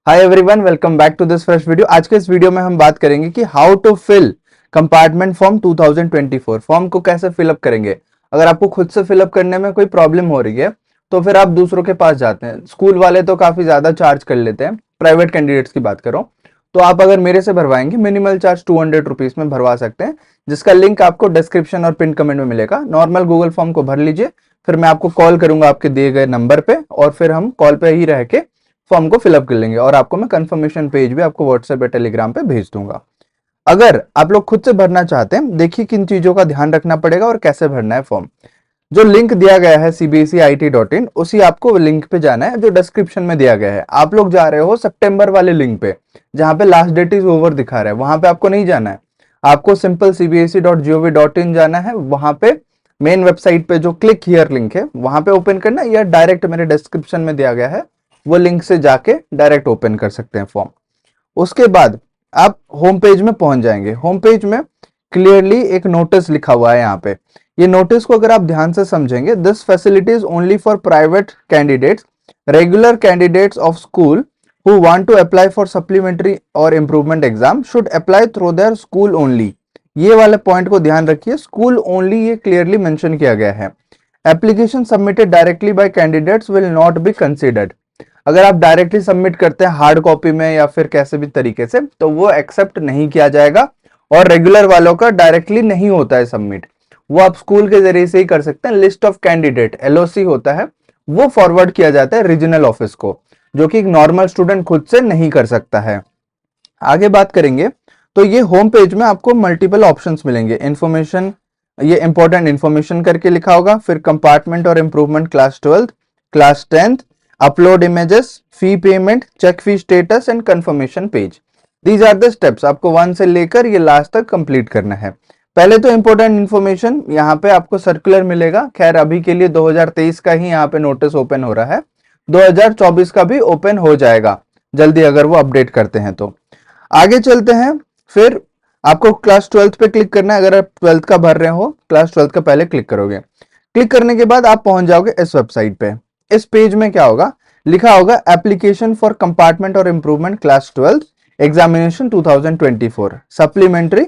Hi everyone, welcome back to this fresh video. आज के इस वीडियो में हम बात करेंगे कि how to fill compartment form 2024। Form को कैसे फिलअप करेंगे। अगर आपको खुद से फिलअप करने में कोई प्रॉब्लम हो रही है तो फिर आप दूसरों के पास जाते हैं। स्कूल वाले तो काफी ज्यादा चार्ज कर लेते हैं, प्राइवेट कैंडिडेट्स की बात करो तो आप अगर मेरे से भरवाएंगे मिनिमल चार्ज 200 रुपीज में भरवा सकते हैं, जिसका लिंक आपको डिस्क्रिप्शन और पिन कमेंट में मिलेगा। नॉर्मल गूगल फॉर्म को भर लीजिए, फिर मैं आपको कॉल करूंगा आपके दिए गए नंबर पे और फिर हम कॉल पे ही रह के फॉर्म को फिलअप कर लेंगे और आपको मैं कंफर्मेशन पेज भी आपको व्हाट्सएप या टेलीग्राम पे भेज दूंगा। अगर आप लोग खुद से भरना चाहते हैं, देखिए किन चीजों का ध्यान रखना पड़ेगा और कैसे भरना है फॉर्म। जो लिंक दिया गया है cbseit.in, उसी आपको लिंक पे जाना है जो डिस्क्रिप्शन में दिया गया है। आप लोग जा रहे हो सितंबर वाले लिंक पे जहां पे लास्ट डेट इज ओवर दिखा रहा है, वहां पे आपको नहीं जाना है। आपको सिंपल cbse.gov.in जाना है। वहां पे मेन वेबसाइट पे जो क्लिक हियर लिंक है वहां पे ओपन करना है, या डायरेक्ट मेरे डिस्क्रिप्शन में दिया गया है वो लिंक से जाके डायरेक्ट ओपन कर सकते हैं फॉर्म। उसके बाद आप होम पेज में पहुंच जाएंगे। होम पेज में क्लियरली एक नोटिस लिखा हुआ है यहाँ पे। ये नोटिस को अगर आप ध्यान से समझेंगे, this facilities only for private candidates, regular candidates of school who want to apply for supplementary और improvement exam should apply through their school only. ये वाले पॉइंट को ध्यान रखिए, स्कूल ओनली ये क्लियरली मेंशन किया गया है। Application submitted directly by candidates will not be considered. अगर आप डायरेक्टली सबमिट करते हैं हार्ड कॉपी में या फिर कैसे भी तरीके से, तो वो एक्सेप्ट नहीं किया जाएगा। और रेगुलर वालों का डायरेक्टली नहीं होता है सबमिट, वो आप स्कूल के जरिए से ही कर सकते हैं। लिस्ट ऑफ कैंडिडेट LOC होता है, वो फॉरवर्ड किया जाता है रीजनल ऑफिस को, जो कि एक नॉर्मल स्टूडेंट खुद से नहीं कर सकता है। आगे बात करेंगे तो ये होम पेज में आपको मल्टीपल ऑप्शंस मिलेंगे। इन्फॉर्मेशन, ये इंपॉर्टेंट इन्फॉर्मेशन करके लिखा होगा, फिर कंपार्टमेंट और improvement class 12th, class 10th, upload images, fee payment, check fee status and confirmation page. These are the steps, आपको 1 से लेकर ये लास्ट तक कंप्लीट करना है। पहले तो इंपॉर्टेंट इन्फॉर्मेशन, यहाँ पे आपको सर्कुलर मिलेगा। खैर अभी के लिए 2023 का ही यहाँ पे नोटिस ओपन हो रहा है, 2024 का भी ओपन हो जाएगा जल्दी अगर वो अपडेट करते हैं तो। आगे चलते हैं। फिर आपको क्लास 12th पे क्लिक करना है। अगर आप 12th का भर रहे हो, क्लास 12th का पहले क्लिक करोगे। क्लिक करने के बाद आप पहुंच जाओगे इस वेबसाइट पे। इस पेज में क्या होगा, लिखा होगा एप्लीकेशन फॉर कंपार्टमेंट और improvement class 12th examination 2024 supplementary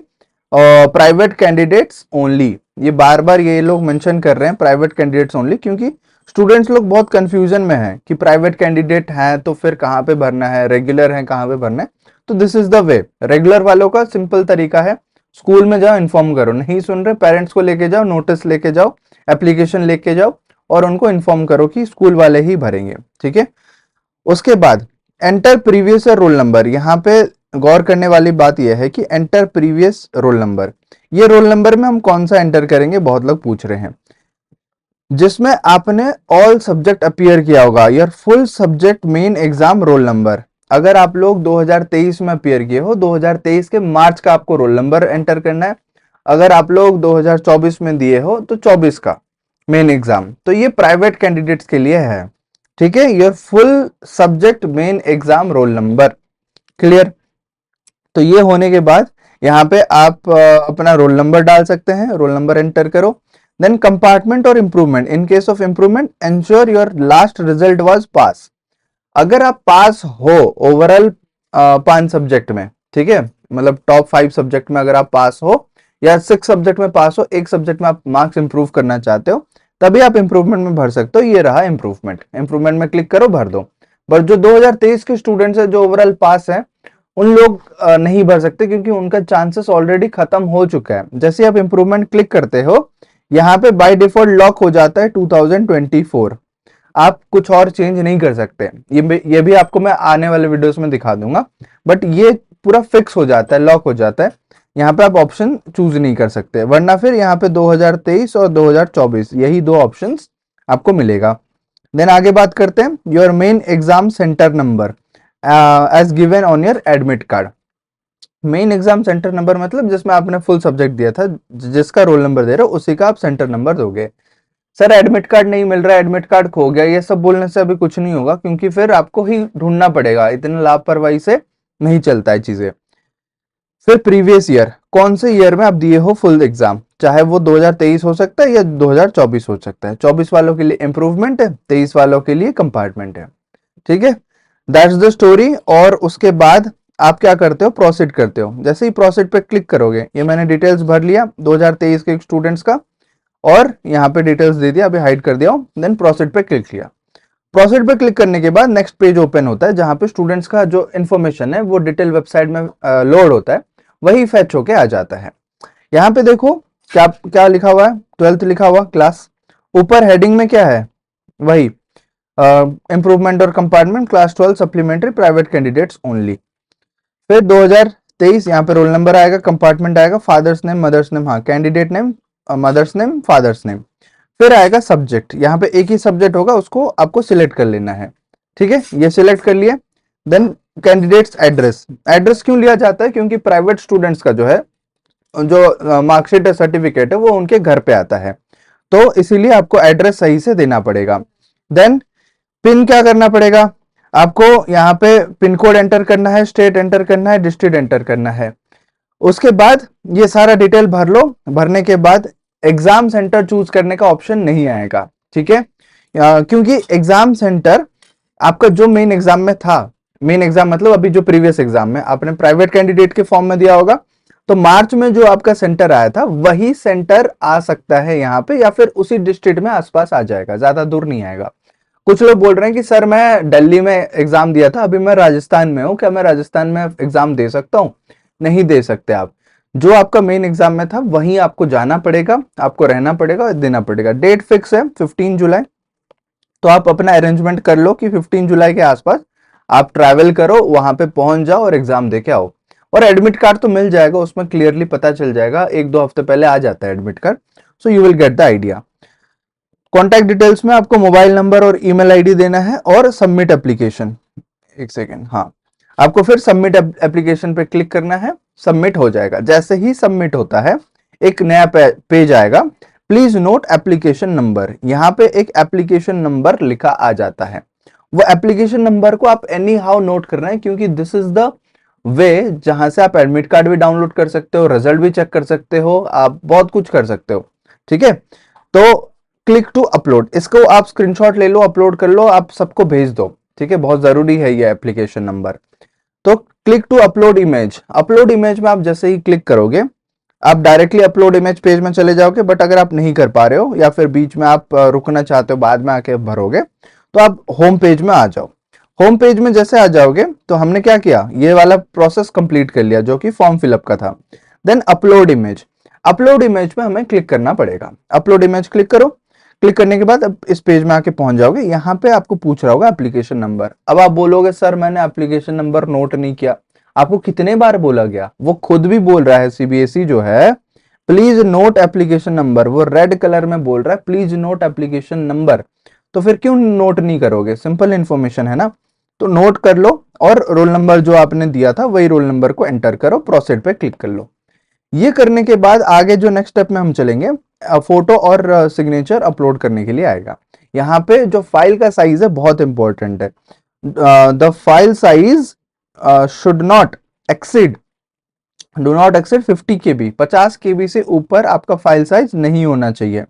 और प्राइवेट कैंडिडेट्स ओनली। ये बार बार ये लोग मेंशन कर रहे हैं प्राइवेट कैंडिडेट्स ओनली, क्योंकि स्टूडेंट्स लोग बहुत कंफ्यूजन में है कि प्राइवेट कैंडिडेट है तो फिर कहाँ पे भरना है, रेगुलर है कहाँ पे भरना है। तो this is the way. Regular वालों का सिंपल तरीका है, स्कूल में जाओ, इन्फॉर्म करो। नहीं सुन रहे, पेरेंट्स को लेके जाओ, नोटिस लेके जाओ, एप्लीकेशन लेके जाओ और उनको इन्फॉर्म करो कि स्कूल वाले ही भरेंगे। ठीक है। उसके बाद एंटर प्रीवियस रोल नंबर। यहाँ पे गौर करने वाली बात यह है कि एंटर प्रीवियस रोल नंबर, ये रोल नंबर में हम कौन सा एंटर करेंगे, बहुत लोग पूछ रहे हैं। जिसमें आपने ऑल सब्जेक्ट अपीयर किया होगा, your full subject main exam roll number. अगर आप लोग 2023 में अपीयर किए हो, 2023 के मार्च का आपको रोल नंबर एंटर करना है। अगर आप लोग 2024 में दिए हो तो 24 का मेन एग्जाम। तो ये प्राइवेट कैंडिडेट्स के लिए है। ठीक है, your full subject main exam roll number. Clear. तो ये होने के बाद यहाँ पे आप अपना रोल नंबर डाल सकते हैं, रोल नंबर एंटर करो। देन कंपार्टमेंट और improvement, in case of improvement ensure your last result was pass. अगर आप पास हो ओवरऑल 5 सब्जेक्ट में, ठीक है, मतलब टॉप 5 सब्जेक्ट में अगर आप पास हो या 6 सब्जेक्ट में पास हो, एक सब्जेक्ट में आप मार्क्स इंप्रूव करना चाहते हो, तभी आप इंप्रूवमेंट में भर सकते हो। ये रहा इंप्रूवमेंट, इंप्रूवमेंट में क्लिक करो, भर दो। बट जो 2023 के स्टूडेंट्स है जो ओवरऑल पास है, उन लोग नहीं भर सकते क्योंकि उनका चांसेस ऑलरेडी खत्म हो चुका है। जैसे आप इंप्रूवमेंट क्लिक करते हो, यहाँ पे बाय डिफॉल्ट लॉक हो जाता है 2024। आप कुछ और चेंज नहीं कर सकते। ये भी आपको मैं आने वाले वीडियोस में दिखा दूंगा, बट ये पूरा फिक्स हो जाता है, लॉक हो जाता है। यहाँ पे आप ऑप्शन चूज नहीं कर सकते, वरना फिर यहाँ पे 2023 और 2024 यही 2 ऑप्शंस आपको मिलेगा। देन आगे बात करते हैं, your main exam centre number as given on your admit card. Main exam centre number मतलब जिसमें आपने फुल सब्जेक्ट दिया था, जिसका रोल नंबर दे रहे हो उसी का आप सेंटर नंबर दोगे। सर एडमिट कार्ड नहीं मिल रहा है, एडमिट कार्ड खो गया, ये सब बोलने से अभी कुछ नहीं होगा, क्योंकि फिर आपको ही ढूंढना पड़ेगा। इतने लापरवाही से नहीं चलता है चीजें। फिर प्रीवियस ईयर, कौन से ईयर में आप दिए हो फुल एग्जाम, चाहे वो 2023 हो सकता है या 2024 हो सकता है। 24 वालों के लिए इंप्रूवमेंट है, 23 वालों के लिए कंपार्टमेंट है। ठीक है। That's the story. और उसके बाद आप क्या करते हो, प्रोसीड करते हो। जैसे ही प्रोसीड पे क्लिक करोगे, ये मैंने डिटेल्स भर लिया 2023 के स्टूडेंट्स का, और यहाँ पे डिटेल्स दे दिया, अभी हाइड कर दिया हूँ। देन प्रोसीड पे क्लिक किया। प्रोसीड पे क्लिक करने के बाद नेक्स्ट पेज ओपन होता है, जहां पे स्टूडेंट्स का जो इन्फॉर्मेशन है वो डिटेल वेबसाइट में लोड होता है, वही फेच होके आ जाता है। यहाँ पे देखो क्या क्या लिखा हुआ है, 12th लिखा हुआ क्लास। ऊपर हेडिंग में क्या है, वही इम्प्रूवमेंट और compartment class 12 supplementary private candidates only. फिर 2023 यहाँ पे रोल नंबर आएगा, कंपार्टमेंट आएगा, फादर्स नेम मदर्स नेम, हाँ candidate name mother's name father's name. फिर आएगा सब्जेक्ट, यहाँ पे एक ही सब्जेक्ट होगा, उसको आपको सिलेक्ट कर लेना है। ठीक है, ये सिलेक्ट कर लिए। देन कैंडिडेट्स एड्रेस, एड्रेस क्यों लिया जाता है, क्योंकि प्राइवेट स्टूडेंट्स का जो है, जो मार्कशीट सर्टिफिकेट है वो उनके घर पे आता है, तो इसीलिए आपको एड्रेस सही से देना पड़ेगा। देन पिन क्या करना पड़ेगा आपको, यहाँ पे पिन कोड एंटर करना है, स्टेट एंटर करना है, डिस्ट्रिक्ट एंटर करना है। उसके बाद ये सारा डिटेल भर लो। भरने के बाद एग्जाम सेंटर चूज करने का ऑप्शन नहीं आएगा। ठीक है, क्योंकि एग्जाम सेंटर आपका जो मेन एग्जाम में था, मेन एग्जाम मतलब अभी जो प्रीवियस एग्जाम में आपने प्राइवेट कैंडिडेट के फॉर्म में दिया होगा, तो मार्च में जो आपका सेंटर आया था वही सेंटर आ सकता है यहाँ पे, या फिर उसी डिस्ट्रिक्ट में आसपास आ जाएगा, ज्यादा दूर नहीं आएगा। कुछ लोग बोल रहे हैं कि सर मैं दिल्ली में एग्जाम दिया था, अभी मैं राजस्थान में हूँ, क्या मैं राजस्थान में एग्जाम दे सकता हूँ? नहीं दे सकते आप। जो आपका मेन एग्जाम में था वहीं आपको जाना पड़ेगा, आपको रहना पड़ेगा, देना पड़ेगा। डेट फिक्स है 15 जुलाई, तो आप अपना अरेंजमेंट कर लो कि 15 जुलाई के आसपास आप ट्रैवल करो, वहां पे पहुंच जाओ और एग्जाम दे के आओ। और एडमिट कार्ड तो मिल जाएगा, उसमें क्लियरली पता चल जाएगा, 1-2 हफ्ते पहले आ जाता है admit card, so you will get the idea. Contact details में आपको मोबाइल नंबर और ईमेल आईडी देना है और सबमिट एप्लीकेशन। एक सेकेंड, हाँ, आपको फिर सबमिट एप्लीकेशन पे क्लिक करना है, सबमिट हो जाएगा। जैसे ही सबमिट होता है एक नया पेज आएगा, प्लीज नोट एप्लीकेशन नंबर। यहाँ पे एक एप्लीकेशन नंबर लिखा आ जाता है, वो एप्लीकेशन नंबर को आप एनी हाउ नोट करना है, क्योंकि दिस इज द वे जहां से आप एडमिट कार्ड भी डाउनलोड कर सकते हो, रिजल्ट भी चेक कर सकते हो, आप बहुत कुछ कर सकते हो। ठीक है, तो क्लिक टू अपलोड, इसको आप स्क्रीनशॉट ले लो, अपलोड कर लो, आप सबको भेज दो। ठीक है, बहुत जरूरी है ये एप्लीकेशन नंबर। तो click to upload image, upload image में आप जैसे ही क्लिक करोगे आप डायरेक्टली अपलोड इमेज पेज में चले जाओगे। बट अगर आप नहीं कर पा रहे हो या फिर बीच में आप रुकना चाहते हो, बाद में आके भरोगे, तो आप होम पेज में आ जाओ। होम पेज में जैसे आ जाओगे तो हमने क्या किया, ये वाला प्रोसेस कंप्लीट कर लिया जो कि फॉर्म फिलअप का था। Then upload image, upload image में हमें क्लिक करना पड़ेगा। अपलोड इमेज क्लिक करो, क्लिक करने के बाद अब इस पेज में आके पहुंच जाओगे। यहाँ पे आपको पूछ रहा होगा एप्लीकेशन नंबर। अब आप बोलोगे सर मैंने एप्लीकेशन नंबर नोट नहीं किया। आपको कितने बार बोला गया, वो खुद भी बोल रहा है, सीबीएसई जो है, प्लीज नोट एप्लीकेशन नंबर, वो रेड कलर में बोल रहा है प्लीज नोट एप्लीकेशन नंबर। तो फिर क्यों नोट नहीं करोगे, सिंपल इंफॉर्मेशन है ना। तो नोट कर लो और रोल नंबर जो आपने दिया था वही रोल नंबर को एंटर करो, प्रोसीड पे क्लिक कर लो। ये करने के बाद आगे जो नेक्स्ट स्टेप में हम चलेंगे, फोटो और सिग्नेचर अपलोड करने के लिए आएगा। यहाँ पे जो फाइल का साइज है बहुत इंपॉर्टेंट है। The file size should not exceed, do not exceed 50 KB, 50 KB से ऊपर आपका फाइल साइज नहीं होना चाहिए।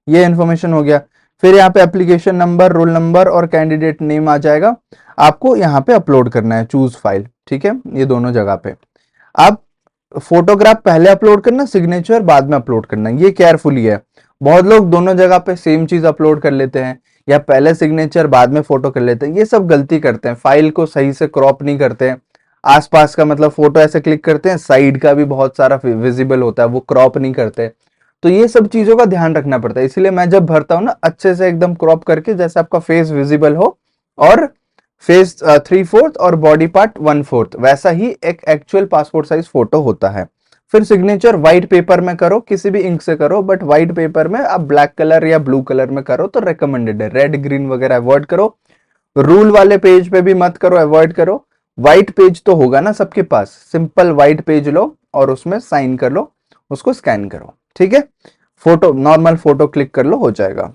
ये इंफॉर्मेशन हो गया। फिर यहाँ पे एप्लीकेशन नंबर, रोल नंबर और कैंडिडेट नेम आ जाएगा, आपको यहाँ पे अपलोड करना है, चूज फाइल। ठीक है, ये दोनों जगह पे आप फोटोग्राफ पहले अपलोड करना, सिग्नेचर बाद में अपलोड करना, ये केयरफुली है। बहुत लोग दोनों जगह पे सेम चीज अपलोड कर लेते हैं, या पहले सिग्नेचर बाद में फोटो कर लेते हैं, ये सब गलती करते हैं। फाइल को सही से क्रॉप नहीं करते हैं, आसपास का मतलब फोटो ऐसे क्लिक करते हैं, साइड का भी बहुत सारा विजिबल होता है, वो क्रॉप नहीं करते। तो ये सब चीजों का ध्यान रखना पड़ता है। इसलिए मैं जब भरता हूँ ना, अच्छे से एकदम क्रॉप करके, जैसे आपका फेस विजिबल हो और फेस 3/4 और बॉडी पार्ट 1/4, वैसा ही एक एक्चुअल पासपोर्ट साइज फोटो होता है। फिर सिग्नेचर व्हाइट पेपर में करो, किसी भी इंक से करो, बट व्हाइट पेपर में आप ब्लैक कलर या ब्लू कलर में करो तो रिकमेंडेड है। रेड ग्रीन वगैरह अवॉइड करो, रूल वाले पेज पे भी मत करो, अवॉइड करो। व्हाइट पेज तो होगा ना सबके पास, सिंपल व्हाइट पेज लो और उसमें साइन कर लो, उसको स्कैन करो। ठीक है, फोटो नॉर्मल फोटो क्लिक कर लो, हो जाएगा।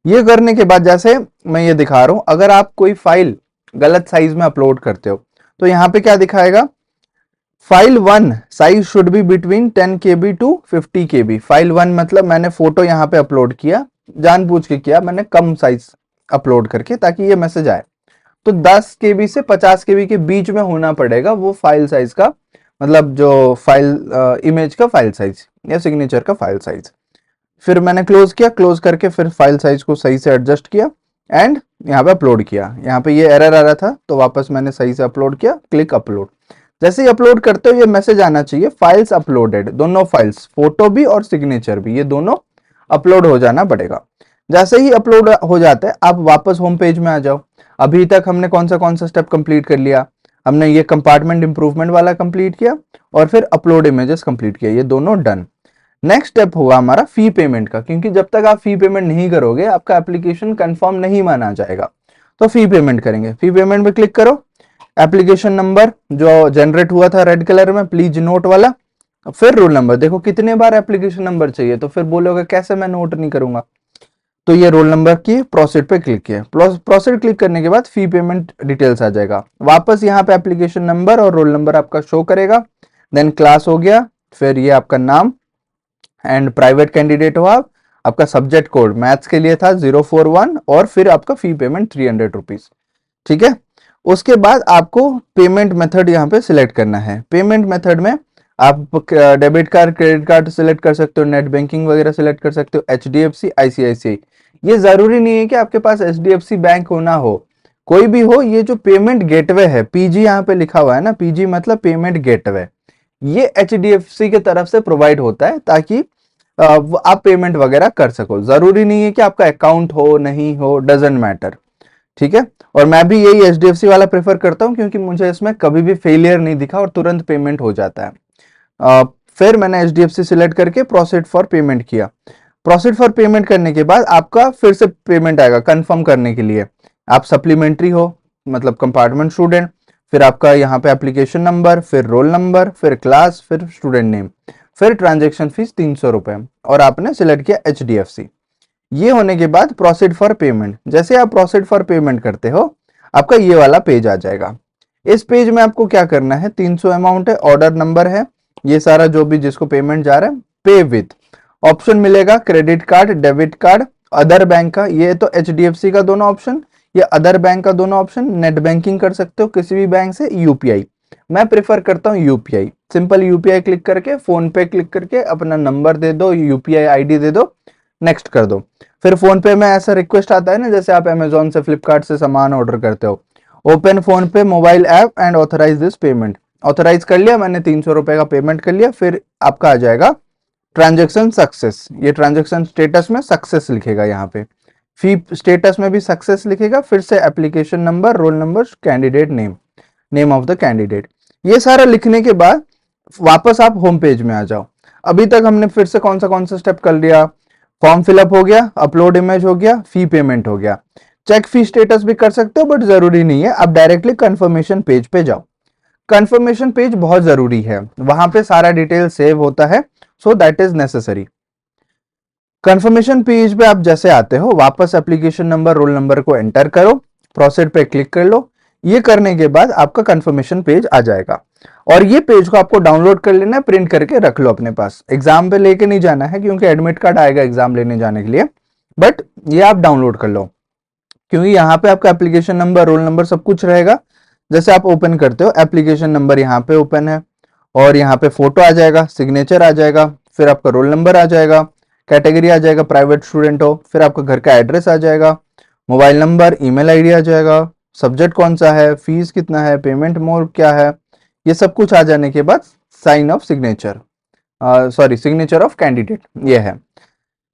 ये करने के बाद जैसे मैं ये दिखा रहा हूं, अगर आप कोई फाइल गलत साइज में अपलोड करते हो तो यहाँ पे क्या दिखाएगा, file 1 size should be between 10 KB to 50 KB। File 1 मतलब मैंने फोटो यहाँ पे अपलोड किया, जानबूझ के किया मैंने, कम साइज अपलोड करके, ताकि ये मैसेज आए। तो 10 केबी से 50 केबी के बीच में होना पड़ेगा वो फाइल साइज का, मतलब जो फाइल इमेज का फाइल साइज या सिग्नेचर का फाइल साइज। फिर मैंने क्लोज किया, क्लोज करके फिर फाइल साइज को सही से एडजस्ट किया एंड यहाँ पे अपलोड किया। यहाँ पे ये एरर आ रहा था तो वापस मैंने सही से अपलोड किया, क्लिक अपलोड। जैसे ही अपलोड करते हो ये मैसेज आना चाहिए फाइल्स अपलोडेड, दोनों फाइल्स फोटो भी और सिग्नेचर भी, ये दोनों अपलोड हो जाना पड़ेगा। जैसे ही अपलोड हो जाता है आप वापस होम पेज में आ जाओ। अभी तक हमने कौन सा स्टेप कंप्लीट कर लिया, हमने ये कंपार्टमेंट इंप्रूवमेंट वाला कंप्लीट किया और फिर अपलोड इमेजेस कंप्लीट किया, ये दोनों डन। नेक्स्ट स्टेप होगा हमारा फी पेमेंट का, क्योंकि जब तक आप फी पेमेंट नहीं करोगे आपका एप्लीकेशन कंफर्म नहीं माना जाएगा। तो फी पेमेंट करेंगे, फी पेमेंट पे क्लिक करो। एप्लीकेशन नंबर जो जनरेट हुआ था रेड कलर में प्लीज नोट वाला, फिर रोल नंबर। देखो कितने बार एप्लीकेशन नंबर चाहिए, तो फिर बोलोगे कैसे मैं नोट नहीं करूंगा। तो ये रोल नंबर की प्रोसीड पे क्लिक किया, प्रोसीड क्लिक करने के बाद फी पेमेंट डिटेल्स आ जाएगा। वापस यहाँ पे एप्लीकेशन नंबर और रोल नंबर आपका शो करेगा। देन क्लास हो गया, फिर ये आपका नाम एंड प्राइवेट कैंडिडेट हो आप, आपका सब्जेक्ट कोड मैथ्स के लिए था 041 और फिर आपका फी पेमेंट 300 रुपीज। ठीक है, उसके बाद आपको पेमेंट मेथड यहाँ पे सिलेक्ट करना है। पेमेंट मेथड में आप debit card credit card select कर सकते हो, नेट बैंकिंग वगैरह सिलेक्ट कर सकते हो, HDFC ICICI। ये जरूरी नहीं है कि आपके पास HDFC बैंक होना हो, कोई भी हो। ये जो पेमेंट गेटवे है, PG यहाँ पे लिखा हुआ है ना, PG मतलब पेमेंट गेटवे, ये HDFC के तरफ से प्रोवाइड होता है ताकि आप पेमेंट वगैरह कर सको। जरूरी नहीं है कि आपका अकाउंट हो नहीं हो, डजेंट मैटर। ठीक है, और मैं भी यही HDFC वाला प्रेफर करता हूं क्योंकि मुझे इसमें कभी भी फेलियर नहीं दिखा और तुरंत पेमेंट हो जाता है। फिर मैंने HDFC सिलेक्ट करके प्रोसीड फॉर पेमेंट किया। प्रोसीड फॉर पेमेंट करने के बाद आपका फिर से पेमेंट आएगा कंफर्म करने के लिए। आप सप्लीमेंट्री हो मतलब कंपार्टमेंट स्टूडेंट, फिर आपका यहाँ पे एप्लीकेशन नंबर, फिर रोल नंबर, फिर क्लास, फिर स्टूडेंट नेम, फिर ट्रांजेक्शन फीस 300 रुपए और आपने सिलेक्ट किया HDFC। ये होने के बाद प्रोसीड फॉर पेमेंट, जैसे आप प्रोसीड फॉर पेमेंट करते हो आपका ये वाला पेज आ जाएगा। इस पेज में आपको क्या करना है, 300 अमाउंट है, ऑर्डर नंबर है, ये सारा जो भी जिसको पेमेंट जा रहा है, पे विथ ऑप्शन मिलेगा credit card debit card other bank का, ये तो HDFC का दोनों ऑप्शन, ये अदर बैंक का दोनों ऑप्शन। नेट बैंकिंग कर सकते हो किसी भी बैंक से, UPI मैं प्रेफर करता हूँ UPI। सिंपल UPI क्लिक करके फोन पे क्लिक करके अपना नंबर दे दो, UPI ID दे दो, नेक्स्ट कर दो। फिर फोन पे में ऐसा रिक्वेस्ट आता है ना, जैसे आप अमेजोन से फ्लिपकार्ट से सामान ऑर्डर करते हो, ओपन फोन पे mobile app and authorise this payment. Authorise कर लिया मैंने, 300 रुपए का पेमेंट कर लिया। फिर आपका आ जाएगा ट्रांजेक्शन सक्सेस, ये ट्रांजेक्शन स्टेटस में सक्सेस लिखेगा, यहाँ पे फी स्टेटस में भी सक्सेस लिखेगा। फिर से application number, roll number, candidate name, name of the candidate, ये सारा लिखने के बाद वापस आप होम पेज में आ जाओ। अभी तक हमने फिर से कौन सा स्टेप कर लिया, फॉर्म फिलअप हो गया, अपलोड इमेज हो गया, फी पेमेंट हो गया। चेक फी स्टेटस भी कर सकते हो बट जरूरी नहीं है, आप डायरेक्टली कंफर्मेशन पेज पे जाओ। कंफर्मेशन पेज बहुत जरूरी है, वहां पे सारा डिटेल सेव होता है, so that is necessary. Confirmation page पे आप जैसे आते हो वापस एप्लीकेशन नंबर रोल नंबर को एंटर करो, प्रोसीड पे क्लिक कर लो। ये करने के बाद आपका कंफर्मेशन पेज आ जाएगा और ये पेज को आपको डाउनलोड कर लेना है, प्रिंट करके रख लो अपने पास। एग्जाम पे लेके नहीं जाना है क्योंकि एडमिट कार्ड आएगा एग्जाम लेने जाने के लिए, बट ये आप डाउनलोड कर लो क्योंकि यहाँ पे आपका एप्लीकेशन नंबर रोल नंबर सब कुछ रहेगा। जैसे आप ओपन करते हो एप्लीकेशन नंबर यहाँ पे ओपन है और यहाँ पे फोटो आ जाएगा, सिग्नेचर आ जाएगा, फिर आपका रोल नंबर आ जाएगा, कैटेगरी आ जाएगा प्राइवेट स्टूडेंट हो, फिर आपका घर का एड्रेस आ जाएगा, मोबाइल नंबर, ईमेल आईडी आ जाएगा, सब्जेक्ट कौन सा है, फीस कितना है, पेमेंट मोड क्या है, ये सब कुछ आ जाने के बाद sign off signature, sorry signature of candidate ये है।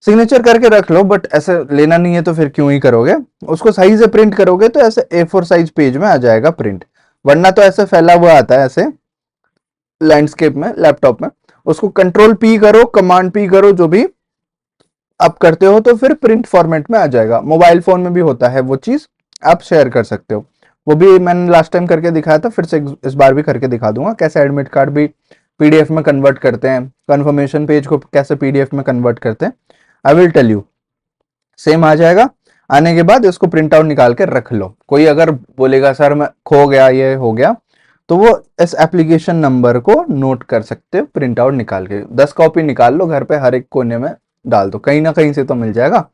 सिग्नेचर करके रख लो, बट ऐसे लेना नहीं है तो फिर क्यों ही करोगे, उसको सही से प्रिंट करोगे तो ऐसे A4 साइज पेज में आ जाएगा प्रिंट, वरना तो ऐसे फैला हुआ आता है ऐसे लैंडस्केप में लैपटॉप में। उसको कंट्रोल P करो, कमांड P करो, जो भी आप करते हो तो फिर प्रिंट फॉर्मेट में आ जाएगा। मोबाइल फोन में भी होता है वो चीज, आप शेयर कर सकते हो, वो भी मैंने लास्ट टाइम करके दिखाया था, फिर से इस बार भी करके दिखा दूंगा कैसे एडमिट कार्ड भी PDF में कन्वर्ट करते हैं, कंफर्मेशन पेज को कैसे PDF में कन्वर्ट करते हैं, I will tell you. Same आ जाएगा, आने के बाद इसको प्रिंट आउट निकाल के रख लो। कोई अगर बोलेगा सर मैं खो गया ये हो गया, तो वो इस एप्लीकेशन नंबर को नोट कर सकते हो, प्रिंट आउट निकाल के 10 कॉपी निकाल लो, घर पे हर एक कोने में डाल दो, कहीं ना कहीं से तो मिल जाएगा।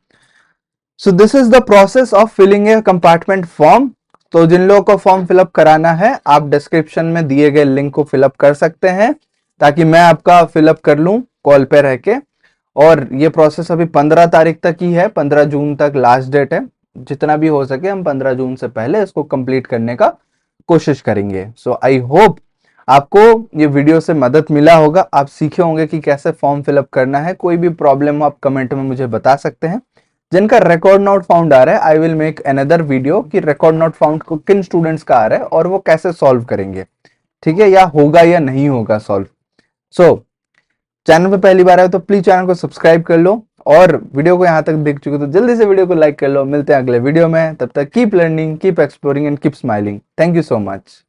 So this is the process of filling a compartment form तो जिन लोगों को फॉर्म फिलअप कराना है आप डिस्क्रिप्शन में दिए गए लिंक को फिलअप कर सकते हैं, ताकि मैं आपका फिलअप कर लूं कॉल पे रह के। और ये प्रोसेस अभी 15 तारीख तक ही है, 15 जून तक लास्ट डेट है। जितना भी हो सके हम 15 जून से पहले इसको कंप्लीट करने का कोशिश करेंगे। सो आई होप आपको ये वीडियो से मदद मिला होगा, आप सीखे होंगे कि कैसे फॉर्म फिलअप करना है। कोई भी प्रॉब्लम आप कमेंट में मुझे बता सकते हैं। जिनका रिकॉर्ड नॉट फाउंड आ रहा है, I will make another video कि रिकॉर्ड नॉट फाउंड को किन स्टूडेंट्स का आ रहा है और वो कैसे सॉल्व करेंगे, ठीक है, या होगा या नहीं होगा सॉल्व। सो चैनल पे पहली बार आए तो प्लीज चैनल को सब्सक्राइब कर लो, और वीडियो को यहां तक देख चुके तो जल्दी से वीडियो को लाइक कर लो। मिलते हैं अगले वीडियो में, तब तक keep learning, keep exploring and keep smiling. Thank you so much.